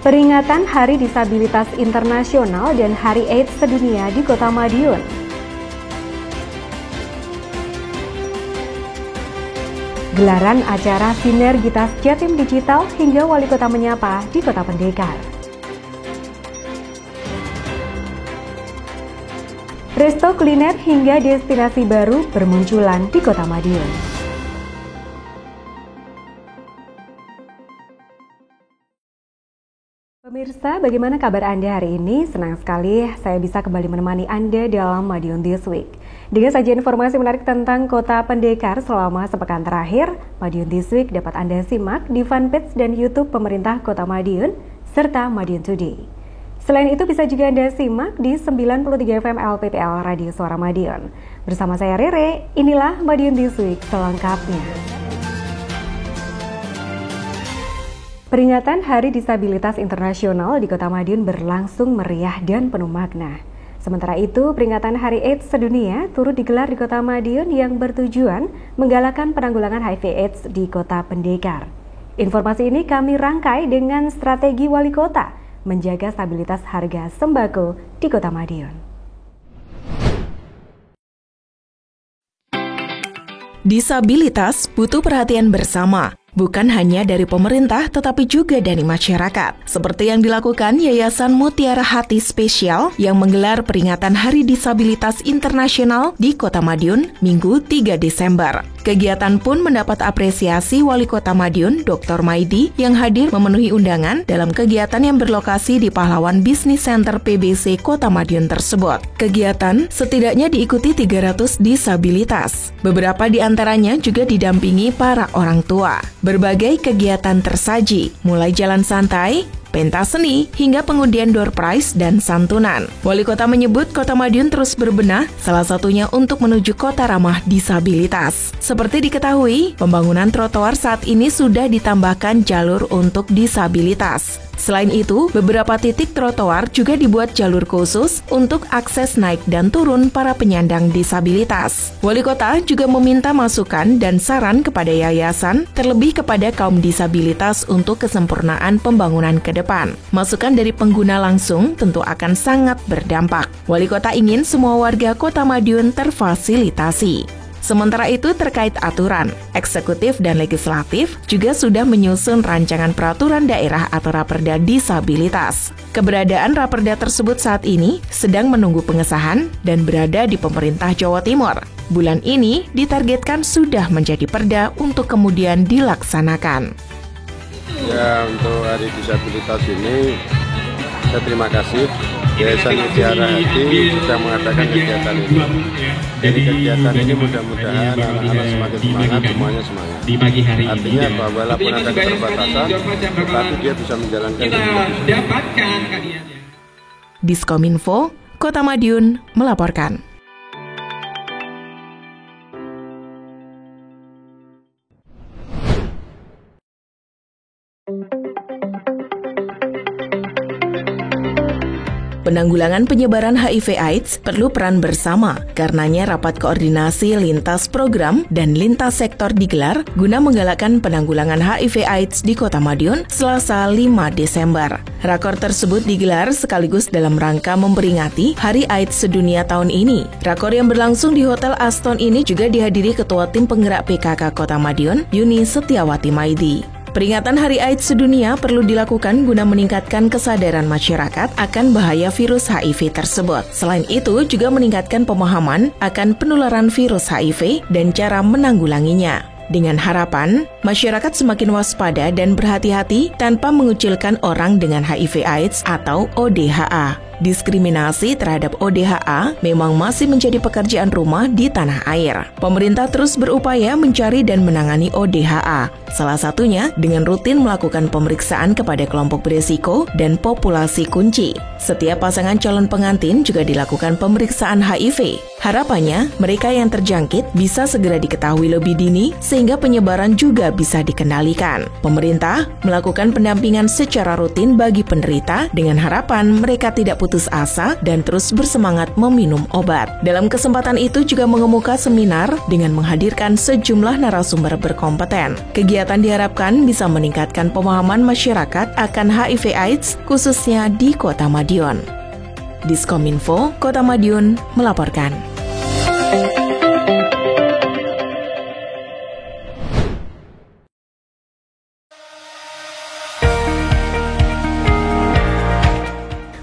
Peringatan Hari Disabilitas Internasional dan Hari AIDS Sedunia di Kota Madiun. Gelaran acara Sinergitas Jatim Digital hingga Wali Kota menyapa di Kota Pendekar. Resto kuliner hingga destinasi baru bermunculan di Kota Madiun. Pemirsa, bagaimana kabar Anda hari ini? Senang sekali saya bisa kembali menemani Anda dalam Madiun This Week. Dengan sajian informasi menarik tentang Kota Pendekar selama sepekan terakhir, Madiun This Week dapat Anda simak di fanpage dan YouTube pemerintah Kota Madiun, serta Madiun Today. Selain itu bisa juga Anda simak di 93 FM LPPL Radio Suara Madiun. Bersama saya Rere, inilah Madiun This Week selengkapnya. Peringatan Hari Disabilitas Internasional di Kota Madiun berlangsung meriah dan penuh makna. Sementara itu, peringatan Hari AIDS Sedunia turut digelar di Kota Madiun yang bertujuan menggalakkan penanggulangan HIV/AIDS di Kota Pendekar. Informasi ini kami rangkai dengan strategi Wali Kota menjaga stabilitas harga sembako di Kota Madiun. Disabilitas butuh perhatian bersama. Bukan hanya dari pemerintah, tetapi juga dari masyarakat. Seperti yang dilakukan Yayasan Mutiara Hati Spesial yang menggelar peringatan Hari Disabilitas Internasional di Kota Madiun, Minggu 3 Desember. Kegiatan pun mendapat apresiasi Wali Kota Madiun, Dr. Maidi, yang hadir memenuhi undangan dalam kegiatan yang berlokasi di Pahlawan Business Center PBC Kota Madiun tersebut. Kegiatan setidaknya diikuti 300 disabilitas. Beberapa di antaranya juga didampingi para orang tua. Berbagai kegiatan tersaji, mulai jalan santai, pentas seni, hingga pengundian door prize dan santunan. Wali Kota menyebut Kota Madiun terus berbenah, salah satunya untuk menuju kota ramah disabilitas. Seperti diketahui, pembangunan trotoar saat ini sudah ditambahkan jalur untuk disabilitas. Selain itu, beberapa titik trotoar juga dibuat jalur khusus untuk akses naik dan turun para penyandang disabilitas. Wali Kota juga meminta masukan dan saran kepada yayasan, terlebih kepada kaum disabilitas untuk kesempurnaan pembangunan ke depan. Masukan dari pengguna langsung tentu akan sangat berdampak. Wali Kota ingin semua warga Kota Madiun terfasilitasi. Sementara itu terkait aturan, eksekutif dan legislatif juga sudah menyusun rancangan peraturan daerah atau raperda disabilitas. Keberadaan raperda tersebut saat ini sedang menunggu pengesahan dan berada di pemerintah Jawa Timur. Bulan ini ditargetkan sudah menjadi perda untuk kemudian dilaksanakan. Ya, untuk Hari Disabilitas ini saya terima kasih Yayasan Mutiara Hati sudah mengadakan kegiatan ini. Jadi kegiatan ini mudah-mudahan anak-anak semakin semangat, semuanya semangat. Di pagi hari ini. Artinya bahwa walaupun ada keterbatasan, tetapi dia bisa menjalankan hidupnya. Diskominfo, Kota Madiun melaporkan. Penanggulangan penyebaran HIV/AIDS perlu peran bersama. Karenanya rapat koordinasi lintas program dan lintas sektor digelar guna menggalakkan penanggulangan HIV/AIDS di Kota Madiun Selasa 5 Desember. Rakor tersebut digelar sekaligus dalam rangka memperingati Hari AIDS Sedunia tahun ini. Rakor yang berlangsung di Hotel Aston ini juga dihadiri Ketua Tim Penggerak PKK Kota Madiun, Yuni Setiawati Maidi. Peringatan Hari AIDS Sedunia perlu dilakukan guna meningkatkan kesadaran masyarakat akan bahaya virus HIV tersebut. Selain itu, juga meningkatkan pemahaman akan penularan virus HIV dan cara menanggulanginya. Dengan harapan, masyarakat semakin waspada dan berhati-hati tanpa mengucilkan orang dengan HIV/AIDS atau ODHA. Diskriminasi terhadap ODHA memang masih menjadi pekerjaan rumah di tanah air. Pemerintah terus berupaya mencari dan menangani ODHA, salah satunya dengan rutin melakukan pemeriksaan kepada kelompok berisiko dan populasi kunci. Setiap pasangan calon pengantin juga dilakukan pemeriksaan HIV. Harapannya, mereka yang terjangkit bisa segera diketahui lebih dini sehingga penyebaran juga bisa dikendalikan. Pemerintah melakukan pendampingan secara rutin bagi penderita dengan harapan mereka tidak putus asa dan terus bersemangat meminum obat. Dalam kesempatan itu juga mengemuka seminar dengan menghadirkan sejumlah narasumber berkompeten. Kegiatan diharapkan bisa meningkatkan pemahaman masyarakat akan HIV/AIDS khususnya di Kota Madiun. Diskominfo Kota Madiun melaporkan.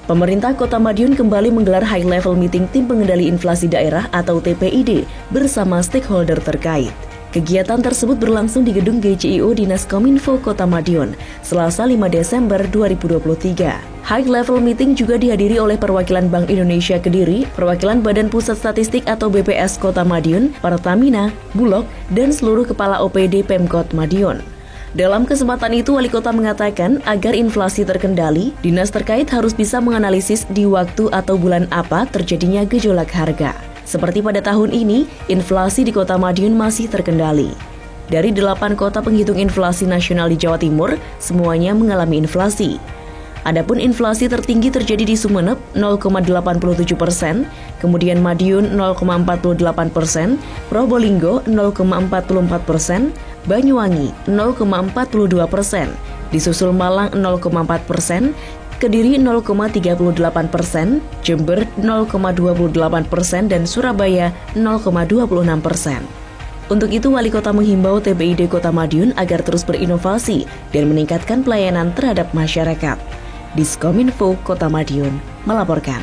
Pemerintah Kota Madiun kembali menggelar High Level Meeting Tim Pengendali Inflasi Daerah atau TPID bersama stakeholder terkait. Kegiatan tersebut berlangsung di Gedung GCIO Dinas Kominfo Kota Madiun, Selasa 5 Desember 2023. High Level Meeting juga dihadiri oleh perwakilan Bank Indonesia Kediri, perwakilan Badan Pusat Statistik atau BPS Kota Madiun, Pertamina, Bulog, dan seluruh kepala OPD Pemkot Madiun. Dalam kesempatan itu, Wali Kota mengatakan agar inflasi terkendali, dinas terkait harus bisa menganalisis di waktu atau bulan apa terjadinya gejolak harga. Seperti pada tahun ini, inflasi di Kota Madiun masih terkendali. Dari 8 kota penghitung inflasi nasional di Jawa Timur, semuanya mengalami inflasi. Adapun inflasi tertinggi terjadi di Sumeneb 0,87%, kemudian Madiun 0,48%, Probolinggo 0,44%, Banyuwangi 0,42%, disusul Malang 0,4%, Kediri 0,38%, Jember 0,28%, dan Surabaya 0,26%. Untuk itu, Wali Kota menghimbau TPID Kota Madiun agar terus berinovasi dan meningkatkan pelayanan terhadap masyarakat. Diskominfo Kota Madiun melaporkan.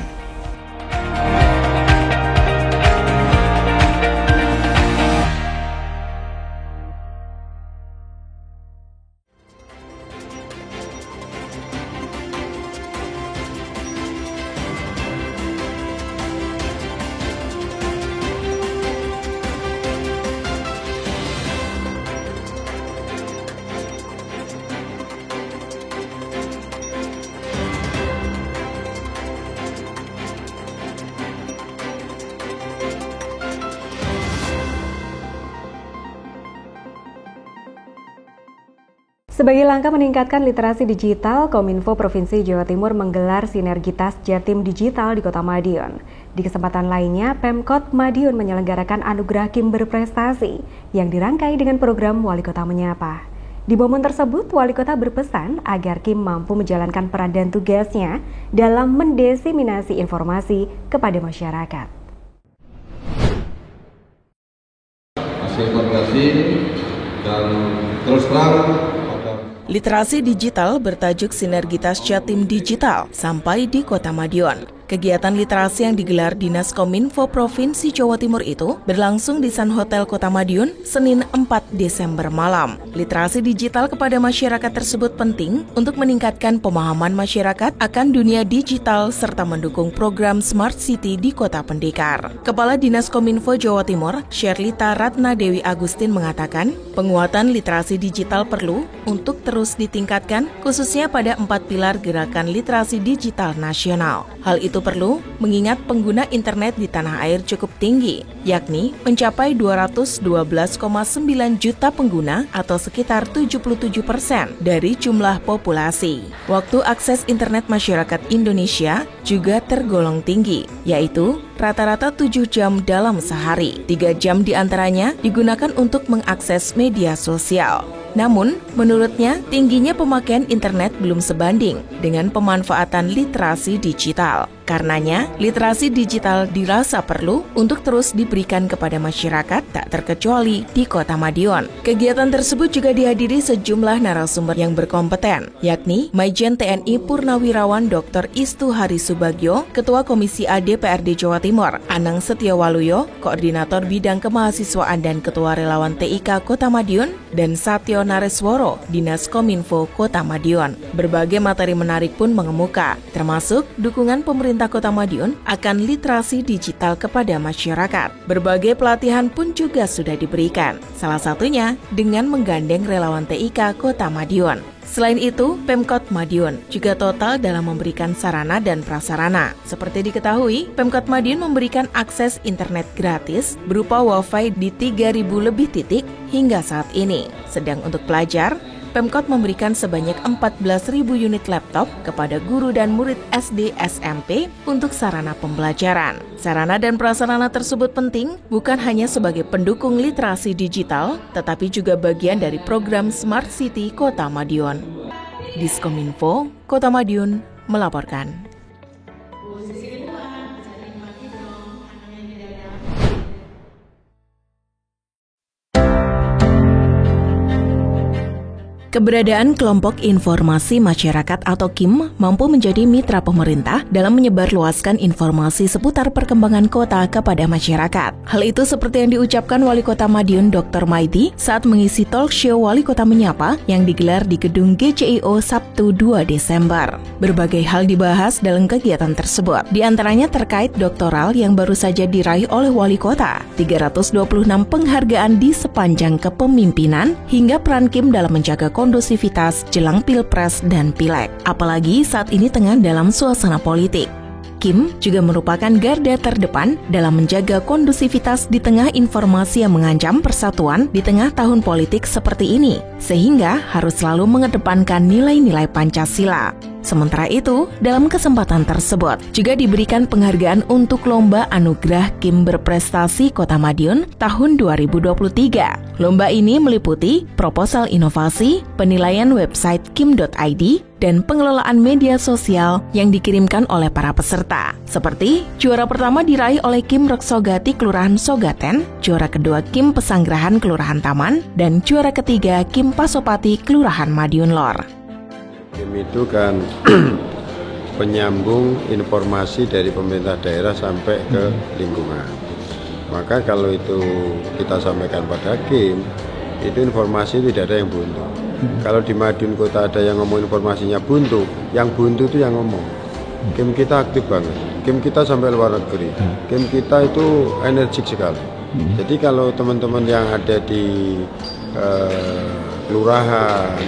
Sebagai langkah meningkatkan literasi digital, Kominfo Provinsi Jawa Timur menggelar Sinergitas Jatim Digital di Kota Madiun. Di kesempatan lainnya, Pemkot Madiun menyelenggarakan Anugerah Kim Berprestasi yang dirangkai dengan program Wali Kota Menyapa. Di momen tersebut, Wali Kota berpesan agar Kim mampu menjalankan peran dan tugasnya dalam mendiseminasi informasi kepada masyarakat. Hasil koordinasi dan terus terang. Literasi digital bertajuk Sinergitas Jatim Digital sampai di Kota Madiun. Kegiatan literasi yang digelar Dinas Kominfo Provinsi Jawa Timur itu berlangsung di Sun Hotel Kota Madiun, Senin 4 Desember malam. Literasi digital kepada masyarakat tersebut penting untuk meningkatkan pemahaman masyarakat akan dunia digital serta mendukung program Smart City di Kota Pendekar. Kepala Dinas Kominfo Jawa Timur, Sherlita Ratna Dewi Agustin mengatakan, penguatan literasi digital perlu untuk terus ditingkatkan khususnya pada 4 pilar gerakan literasi digital nasional. Hal itu perlu mengingat pengguna internet di tanah air cukup tinggi, yakni mencapai 212,9 juta pengguna atau sekitar 77% dari jumlah populasi. Waktu akses internet masyarakat Indonesia juga tergolong tinggi, yaitu rata-rata 7 jam dalam sehari. 3 jam diantaranya digunakan untuk mengakses media sosial. Namun, menurutnya, tingginya pemakaian internet belum sebanding dengan pemanfaatan literasi digital. Karenanya, literasi digital dirasa perlu untuk terus diberikan kepada masyarakat, tak terkecuali di Kota Madiun. Kegiatan tersebut juga dihadiri sejumlah narasumber yang berkompeten, yakni Maijen TNI Purnawirawan Dr. Istu Hari Subagyo, Ketua Komisi A DPRD Jawa Timur, Anang Setiawaluyo, Koordinator Bidang Kemahasiswaan dan Ketua Relawan TIK Kota Madiun, dan Satyo Naresworo, Dinas Kominfo Kota Madiun. Berbagai materi menarik pun mengemuka, termasuk dukungan pemerintah Kota Madiun akan literasi digital kepada masyarakat. Berbagai pelatihan pun juga sudah diberikan, salah satunya dengan menggandeng relawan TIK Kota Madiun. Selain itu, Pemkot Madiun juga total dalam memberikan sarana dan prasarana. Seperti diketahui, Pemkot Madiun memberikan akses internet gratis berupa Wi-Fi di 3.000 lebih titik hingga saat ini. Sedang untuk pelajar, Pemkot memberikan sebanyak 14.000 unit laptop kepada guru dan murid SD SMP untuk sarana pembelajaran. Sarana dan prasarana tersebut penting bukan hanya sebagai pendukung literasi digital, tetapi juga bagian dari program Smart City Kota Madiun. Diskominfo, Kota Madiun melaporkan. Keberadaan kelompok informasi masyarakat atau KIM mampu menjadi mitra pemerintah dalam menyebarluaskan informasi seputar perkembangan kota kepada masyarakat. Hal itu seperti yang diucapkan Wali Kota Madiun Dr. Maidi saat mengisi talk show Wali Kota Menyapa yang digelar di Gedung GCIO Sabtu 2 Desember. Berbagai hal dibahas dalam kegiatan tersebut, di antaranya terkait doktoral yang baru saja diraih oleh Wali Kota, 326 penghargaan di sepanjang kepemimpinan, hingga peran KIM dalam menjaga kondusivitas jelang Pilpres dan Pileg, apalagi saat ini tengah dalam suasana politik. KIM juga merupakan garda terdepan dalam menjaga kondusivitas di tengah informasi yang mengancam persatuan di tengah tahun politik seperti ini, sehingga harus selalu mengedepankan nilai-nilai Pancasila. Sementara itu, dalam kesempatan tersebut juga diberikan penghargaan untuk Lomba Anugerah KIM Berprestasi Kota Madiun tahun 2023. Lomba ini meliputi proposal inovasi, penilaian website kim.id, dan pengelolaan media sosial yang dikirimkan oleh para peserta. Seperti juara pertama diraih oleh KIM Reksogati Kelurahan Sogaten, juara kedua KIM Pesanggerahan Kelurahan Taman, dan juara ketiga KIM Pasopati Kelurahan Madiun Lor. KIM itu kan penyambung informasi dari pemerintah daerah sampai ke lingkungan. Maka kalau itu kita sampaikan pada KIM, itu informasi tidak ada yang buntu. Kalau di Madiun Kota ada yang ngomong informasinya buntu, yang buntu itu yang ngomong. KIM kita aktif banget, KIM kita sampai luar negeri, KIM kita itu energik sekali. Jadi kalau teman-teman yang ada di kelurahan,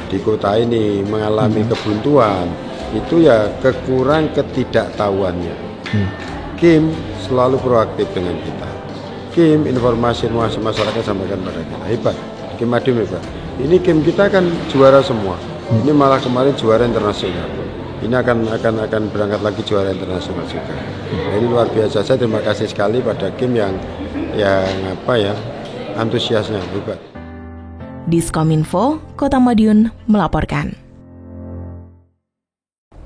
di kota ini mengalami kebuntuan, itu ya kekurang ketidaktahuannya. KIM selalu proaktif dengan kita. KIM informasi masyarakat sampaikan pada kita. Hebat, KIM Madiun hebat. Ini KIM kita kan juara semua. Ini malah kemarin juara internasional. Ini akan berangkat lagi juara internasional juga. Nah, ini luar biasa. Saya terima kasih sekali pada KIM yang antusiasnya hebat. Diskominfo, Kota Madiun melaporkan.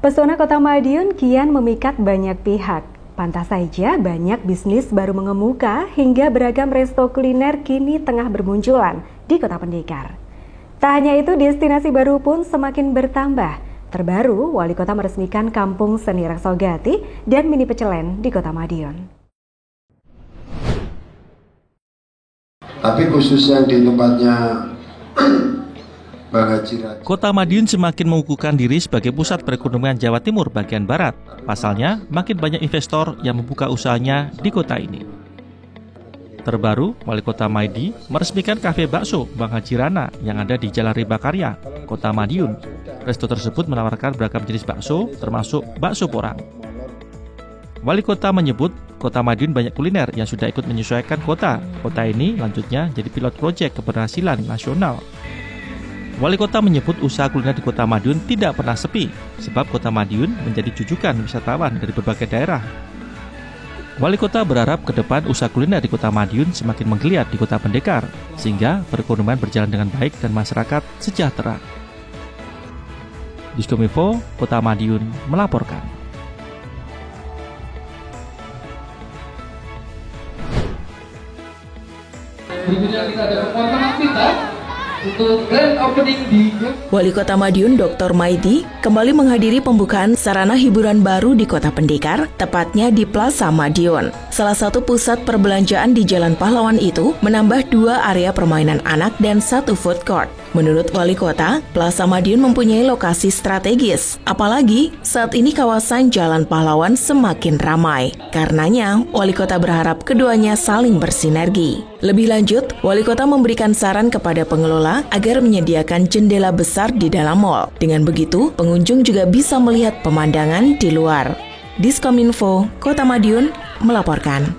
Pesona Kota Madiun kian memikat banyak pihak. Pantas saja banyak bisnis baru mengemuka hingga beragam resto kuliner kini tengah bermunculan di Kota Pendekar. Tak hanya itu, destinasi baru pun semakin bertambah. Terbaru, Wali Kota meresmikan Kampung Seni Reksogati dan Mini Pecelen di Kota Madiun. Tapi khusus yang di tempatnya Kota Madiun semakin mengukuhkan diri sebagai pusat perekonomian Jawa Timur bagian barat. Pasalnya, makin banyak investor yang membuka usahanya di kota ini. Terbaru, Wali Kota Maidi meresmikan kafe bakso Bang Haji Rana yang ada di Jalan Rimba Karya, Kota Madiun. Resto tersebut menawarkan beragam jenis bakso, termasuk bakso porang. Wali Kota menyebut Kota Madiun banyak kuliner yang sudah ikut menyesuaikan kota. Kota ini lanjutnya jadi pilot proyek keberhasilan nasional. Wali Kota menyebut usaha kuliner di Kota Madiun tidak pernah sepi, sebab Kota Madiun menjadi jujukan wisatawan dari berbagai daerah. Wali Kota berharap ke depan usaha kuliner di Kota Madiun semakin menggeliat di Kota Pendekar, sehingga perekonomian berjalan dengan baik dan masyarakat sejahtera. Diskominfo, Kota Madiun melaporkan. Berikutnya kita ada pemotongan pita untuk grand opening di Wali Kota Madiun Dr. Maidi kembali menghadiri pembukaan sarana hiburan baru di Kota Pendekar, tepatnya di Plaza Madiun. Salah satu pusat perbelanjaan di Jalan Pahlawan itu menambah 2 area permainan anak dan 1 food court. Menurut Wali Kota, Plaza Madiun mempunyai lokasi strategis. Apalagi saat ini kawasan Jalan Pahlawan semakin ramai. Karenanya, Wali Kota berharap keduanya saling bersinergi. Lebih lanjut, Wali Kota memberikan saran kepada pengelola agar menyediakan jendela besar di dalam mal. Dengan begitu, pengunjung juga bisa melihat pemandangan di luar. Diskominfo, Kota Madiun melaporkan.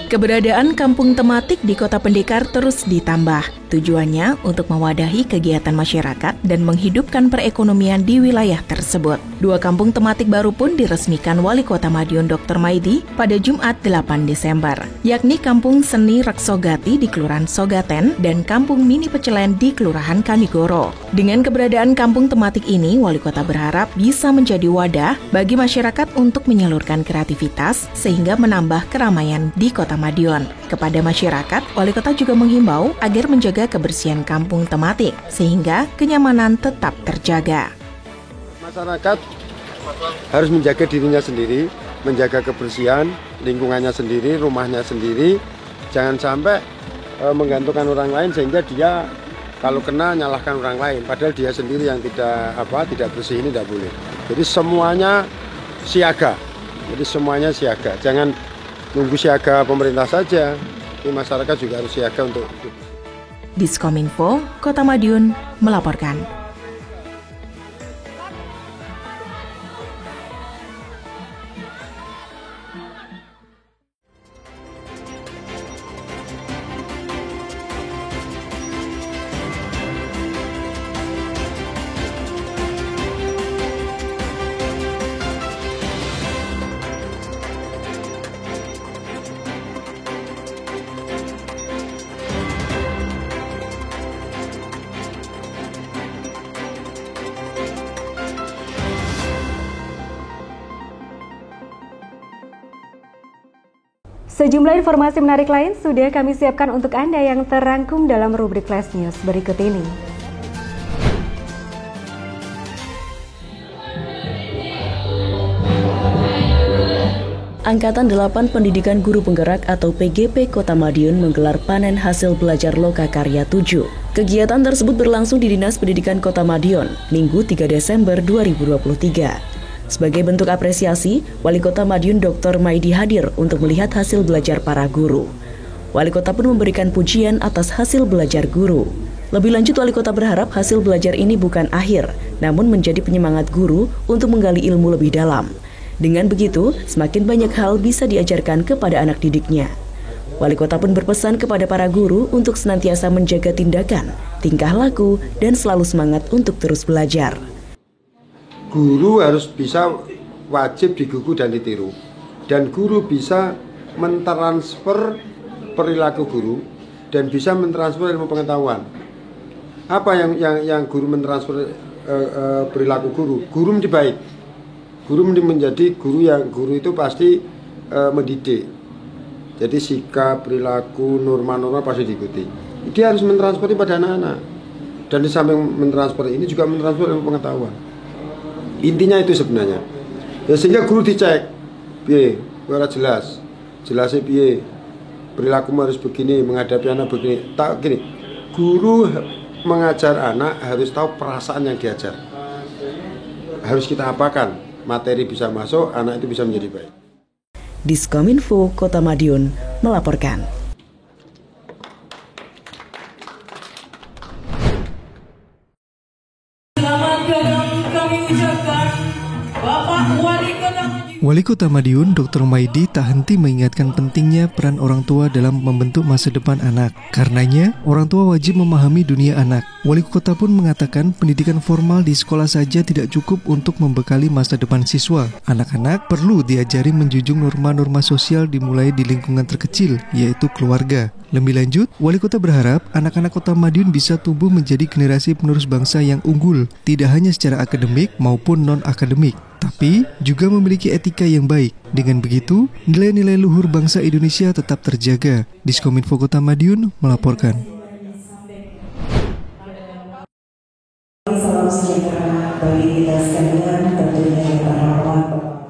Keberadaan kampung tematik di Kota Pendekar terus ditambah. Tujuannya untuk mewadahi kegiatan masyarakat dan menghidupkan perekonomian di wilayah tersebut. 2 kampung tematik baru pun diresmikan Wali Kota Madiun Dr. Maidi pada Jumat 8 Desember, yakni Kampung Seni Reksogati di Kelurahan Sogaten dan Kampung Mini Pecelen di Kelurahan Kanigoro. Dengan keberadaan kampung tematik ini, Wali Kota berharap bisa menjadi wadah bagi masyarakat untuk menyalurkan kreativitas sehingga menambah keramaian di Kota Madiun. Kepada masyarakat, Wali Kota juga menghimbau agar menjaga kebersihan kampung tematik sehingga kenyamanan tetap terjaga. Masyarakat harus menjaga dirinya sendiri, menjaga kebersihan lingkungannya sendiri, rumahnya sendiri. Jangan sampai menggantungkan orang lain sehingga dia kalau kena nyalahkan orang lain, padahal dia sendiri yang tidak bersih, ini tidak boleh. Jadi semuanya siaga. Jangan nunggu siaga pemerintah saja, ini masyarakat juga harus siaga untuk itu. Diskominfo, Kota Madiun melaporkan. Sejumlah informasi menarik lain sudah kami siapkan untuk Anda yang terangkum dalam rubrik Flash News berikut ini. Angkatan 8 Pendidikan Guru Penggerak atau PGP Kota Madiun menggelar panen hasil belajar Lokakarya 7. Kegiatan tersebut berlangsung di Dinas Pendidikan Kota Madiun, Minggu 3 Desember 2023. Sebagai bentuk apresiasi, Wali Kota Madiun Dr. Maidi hadir untuk melihat hasil belajar para guru. Wali Kota pun memberikan pujian atas hasil belajar guru. Lebih lanjut, Wali Kota berharap hasil belajar ini bukan akhir, namun menjadi penyemangat guru untuk menggali ilmu lebih dalam. Dengan begitu, semakin banyak hal bisa diajarkan kepada anak didiknya. Wali Kota pun berpesan kepada para guru untuk senantiasa menjaga tindakan, tingkah laku, dan selalu semangat untuk terus belajar. Guru harus bisa wajib digugu dan ditiru, dan guru bisa mentransfer perilaku guru dan bisa mentransfer ilmu pengetahuan. Apa yang guru mentransfer perilaku guru? Guru menjadi baik. Guru menjadi guru itu pasti mendidik. Jadi sikap, perilaku, norma-norma pasti diikuti. Dia harus mentransfer pada anak-anak. Dan di samping mentransfer ini juga mentransfer ilmu pengetahuan. Intinya itu sebenarnya. Ya, sehingga guru dicek, piye, ora jelasnya piye, perilakumu harus begini, menghadapi anak begini. Tak gini, guru mengajar anak harus tahu perasaan yang diajar. Harus kita apakan, materi bisa masuk, anak itu bisa menjadi baik. Diskominfo Kota Madiun melaporkan. Wali Kota Madiun Dr. Maidi tak henti mengingatkan pentingnya peran orang tua dalam membentuk masa depan anak. Karenanya, orang tua wajib memahami dunia anak. Wali Kota pun mengatakan pendidikan formal di sekolah saja tidak cukup untuk membekali masa depan siswa. Anak-anak perlu diajari menjunjung norma-norma sosial dimulai di lingkungan terkecil, yaitu keluarga. Lebih lanjut, Wali Kota berharap anak-anak Kota Madiun bisa tumbuh menjadi generasi penerus bangsa yang unggul, tidak hanya secara akademik maupun non-akademik, tapi juga memiliki etika yang baik. Dengan begitu, nilai-nilai luhur bangsa Indonesia tetap terjaga. Diskominfo Kota Madiun melaporkan.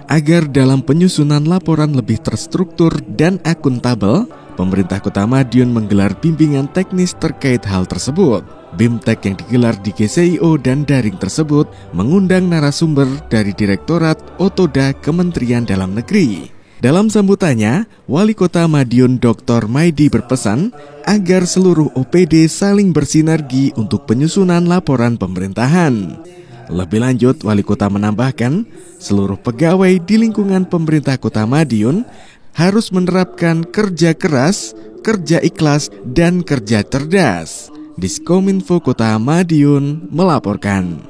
Agar dalam penyusunan laporan lebih terstruktur dan akuntabel, pemerintah Kota Madiun menggelar bimbingan teknis terkait hal tersebut. BIMTEK yang digelar di GCIO dan daring tersebut mengundang narasumber dari Direktorat Otoda Kementerian Dalam Negeri. Dalam sambutannya, Wali Kota Madiun Dr. Maidi berpesan agar seluruh OPD saling bersinergi untuk penyusunan laporan pemerintahan. Lebih lanjut, Wali Kota menambahkan, seluruh pegawai di lingkungan pemerintah Kota Madiun harus menerapkan kerja keras, kerja ikhlas, dan kerja cerdas. Diskominfo Kota Madiun melaporkan.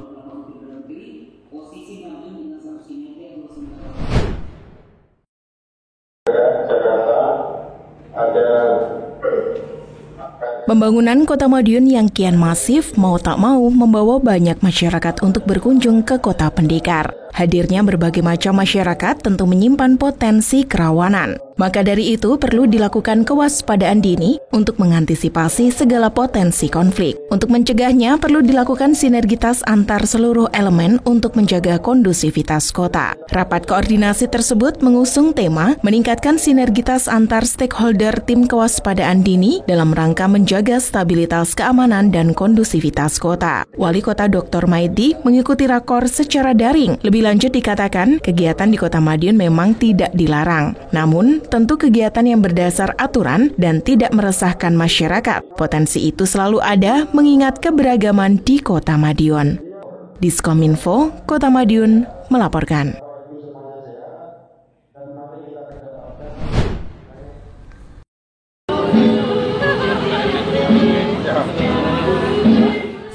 Pembangunan Kota Madiun yang kian masif mau tak mau membawa banyak masyarakat untuk berkunjung ke Kota Pendekar. Hadirnya berbagai macam masyarakat tentu menyimpan potensi kerawanan. Maka dari itu perlu dilakukan kewaspadaan dini untuk mengantisipasi segala potensi konflik. Untuk mencegahnya perlu dilakukan sinergitas antar seluruh elemen untuk menjaga kondusivitas kota. Rapat koordinasi tersebut mengusung tema meningkatkan sinergitas antar stakeholder tim kewaspadaan dini dalam rangka menjaga stabilitas keamanan dan kondusivitas kota. Wali Kota Dr. Maidi mengikuti rakor secara daring. Lebih lanjut dikatakan, kegiatan di Kota Madiun memang tidak dilarang. Namun, tentu kegiatan yang berdasar aturan dan tidak meresahkan masyarakat. Potensi itu selalu ada mengingat keberagaman di Kota Madiun. Diskominfo, Kota Madiun melaporkan.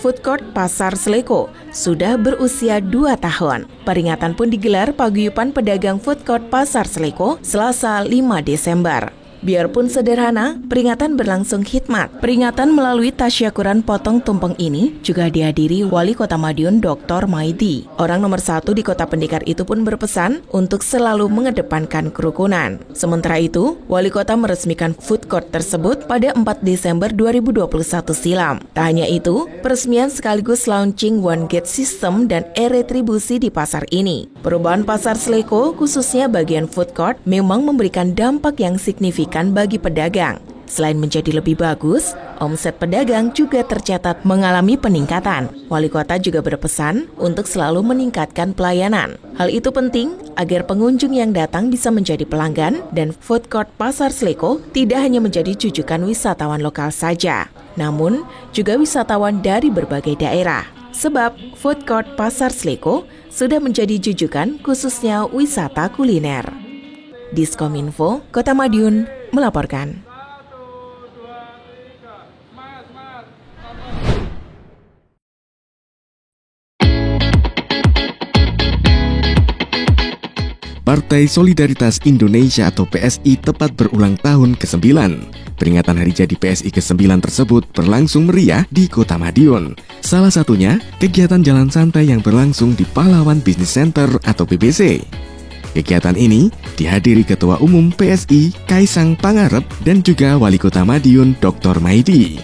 Food Court Pasar Seleko sudah berusia 2 tahun. Peringatan pun digelar paguyuban pedagang Food Court Pasar Seleko Selasa 5 Desember. Biarpun sederhana, peringatan berlangsung hikmat. Peringatan melalui tasyakuran potong tumpeng ini juga dihadiri Wali Kota Madiun Dr. Maidi. Orang nomor 1 di Kota Pendekar itu pun berpesan untuk selalu mengedepankan kerukunan. Sementara itu, Wali Kota meresmikan food court tersebut pada 4 Desember 2021 silam. Tak hanya itu, peresmian sekaligus launching One Gate System dan e-retribusi di pasar ini. Perubahan Pasar Seleko, khususnya bagian food court, memang memberikan dampak yang signifikan bagi pedagang. Selain menjadi lebih bagus, omset pedagang juga tercatat mengalami peningkatan. Wali Kota juga berpesan untuk selalu meningkatkan pelayanan. Hal itu penting agar pengunjung yang datang bisa menjadi pelanggan dan food court Pasar Seleko tidak hanya menjadi jujukan wisatawan lokal saja, namun juga wisatawan dari berbagai daerah. Sebab food court Pasar Seleko sudah menjadi jujukan khususnya wisata kuliner. Diskominfo, Kota Madiun melaporkan. Partai Solidaritas Indonesia atau PSI tepat berulang tahun ke-9. Peringatan hari jadi PSI ke-9 tersebut berlangsung meriah di Kota Madiun. Salah satunya, kegiatan jalan santai yang berlangsung di Pahlawan Business Center atau PBC. Kegiatan ini dihadiri Ketua Umum PSI Kaisang Pangarep dan juga Wali Kota Madiun Dr. Maidi.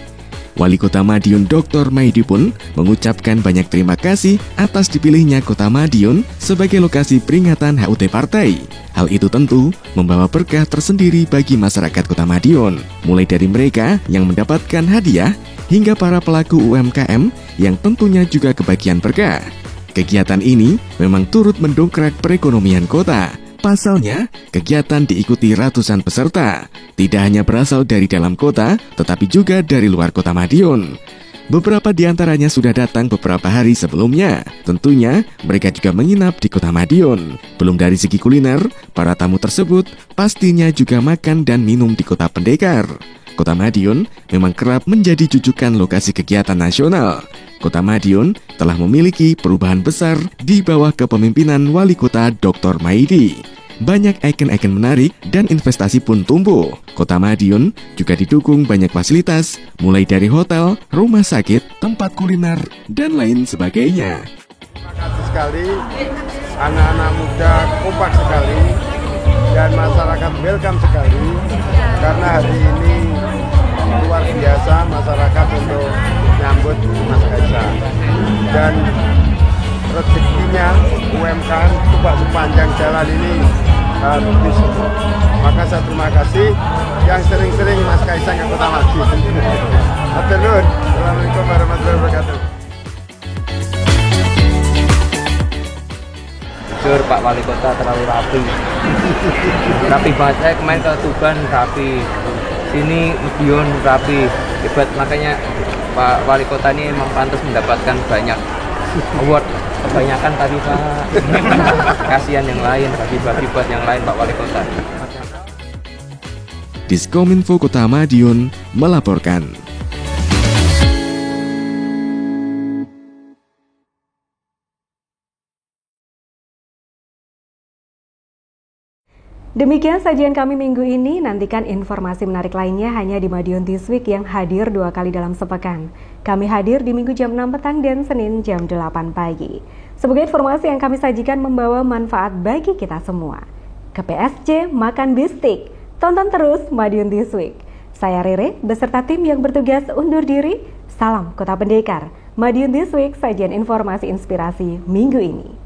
Wali Kota Madiun Dr. Maidi pun mengucapkan banyak terima kasih atas dipilihnya Kota Madiun sebagai lokasi peringatan HUT Partai. Hal itu tentu membawa berkah tersendiri bagi masyarakat Kota Madiun, mulai dari mereka yang mendapatkan hadiah hingga para pelaku UMKM yang tentunya juga kebagian berkah. Kegiatan ini memang turut mendongkrak perekonomian kota. Pasalnya, kegiatan diikuti ratusan peserta, tidak hanya berasal dari dalam kota, tetapi juga dari luar Kota Madiun. Beberapa di antaranya sudah datang beberapa hari sebelumnya. Tentunya, mereka juga menginap di Kota Madiun. Belum dari segi kuliner, para tamu tersebut pastinya juga makan dan minum di Kota Pendekar. Kota Madiun memang kerap menjadi jujukan lokasi kegiatan nasional. Kota Madiun telah memiliki perubahan besar di bawah kepemimpinan Wali Kota Dr. Maidi. Banyak ikon-ikon menarik dan investasi pun tumbuh. Kota Madiun juga didukung banyak fasilitas, mulai dari hotel, rumah sakit, tempat kuliner, dan lain sebagainya. Terima kasih sekali, anak-anak muda kompak sekali, dan masyarakat welcome sekali, karena hari ini luar biasa masyarakat untuk menyambut Mas Kaisang. Dan rezekinya UMKM coba sepanjang jalan ini habis. Maka saya terima kasih yang sering-sering Mas Kaisang ke Kota Madiun. Hatur nuhun. Assalamualaikum warahmatullahi wabarakatuh. Jujur Pak Wali Kota terlalu rapi. Rapi banget. Saya kemarin ke Tuban rapi. Sini Madiun rapi. Hebat, makanya Pak Wali Kota ini memang pantas mendapatkan banyak award Kebanyakan tadi Pak. Kasihan yang lain, bagi-bagi buat yang lain Pak Wali Kota. Diskominfo Kota Madiun melaporkan. Demikian sajian kami minggu ini. Nantikan informasi menarik lainnya hanya di Madiun This Week yang hadir 2 kali dalam sepekan. Kami hadir di Minggu jam 6 petang dan Senin jam 8 pagi. Semoga informasi yang kami sajikan membawa manfaat bagi kita semua. Ke PSJ makan bistik. Tonton terus Madiun This Week. Saya Rere beserta tim yang bertugas undur diri. Salam Kota Pendekar. Madiun This Week, sajian informasi inspirasi minggu ini.